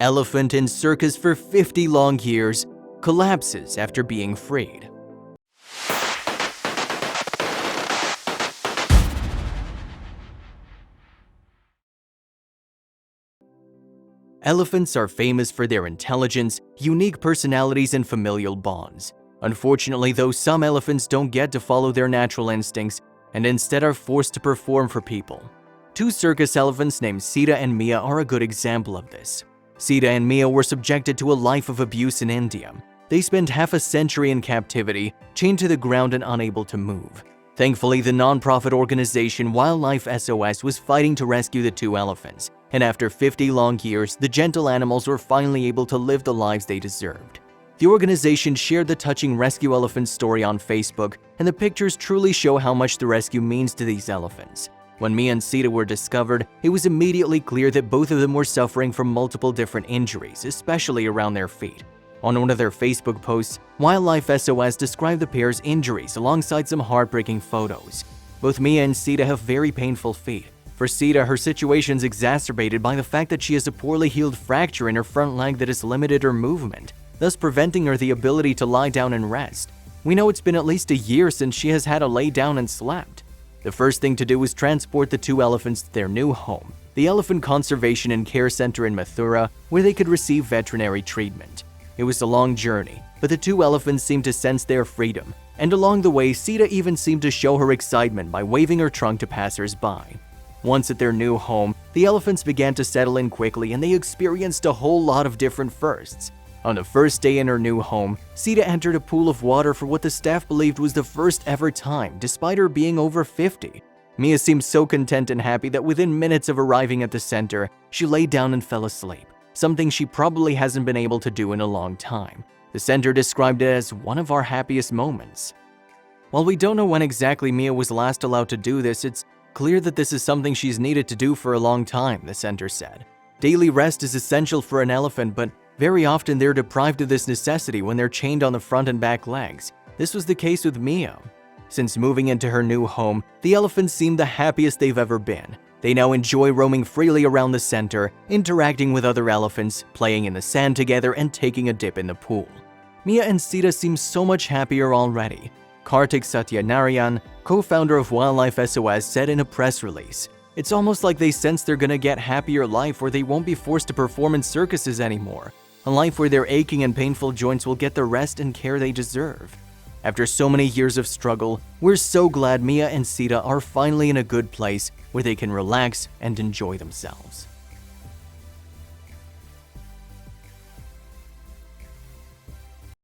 Elephant in circus for 50 long years collapses after being freed. Elephants are famous for their intelligence, unique personalities, and familial bonds. Unfortunately, though, some elephants don't get to follow their natural instincts and instead are forced to perform for people. Two circus elephants named Sita and Mia are a good example of this. Sita and Mia were subjected to a life of abuse in India. They spent half a century in captivity, chained to the ground and unable to move. Thankfully, the non-profit organization Wildlife SOS was fighting to rescue the two elephants, and after 50 long years, the gentle animals were finally able to live the lives they deserved. The organization shared the touching rescue elephant story on Facebook, and the pictures truly show how much the rescue means to these elephants. When Mia and Sita were discovered, it was immediately clear that both of them were suffering from multiple different injuries, especially around their feet. On one of their Facebook posts, Wildlife SOS described the pair's injuries alongside some heartbreaking photos. Both Mia and Sita have very painful feet. For Sita, her situation is exacerbated by the fact that she has a poorly healed fracture in her front leg that has limited her movement, thus preventing her the ability to lie down and rest. We know it's been at least a year since she has had to lay down and slept. The first thing to do was transport the two elephants to their new home, the Elephant Conservation and Care Center in Mathura, where they could receive veterinary treatment. It was a long journey, but the two elephants seemed to sense their freedom, and along the way, Sita even seemed to show her excitement by waving her trunk to passers-by. Once at their new home, the elephants began to settle in quickly and they experienced a whole lot of different firsts. On the first day in her new home, Sita entered a pool of water for what the staff believed was the first ever time, despite her being over 50. Mia seemed so content and happy that within minutes of arriving at the center, she lay down and fell asleep, something she probably hasn't been able to do in a long time. The center described it as one of our happiest moments. While we don't know when exactly Mia was last allowed to do this, it's clear that this is something she's needed to do for a long time, the center said. Daily rest is essential for an elephant, but very often they're deprived of this necessity when they're chained on the front and back legs. This was the case with Mia. Since moving into her new home, the elephants seem the happiest they've ever been. They now enjoy roaming freely around the center, interacting with other elephants, playing in the sand together, and taking a dip in the pool. Mia and Sita seem so much happier already. Kartik Satyanarayan, co-founder of Wildlife SOS, said in a press release, "It's almost like they sense they're gonna get happier life where they won't be forced to perform in circuses anymore. A life where their aching and painful joints will get the rest and care they deserve." After so many years of struggle, we're so glad Mia and Sita are finally in a good place where they can relax and enjoy themselves.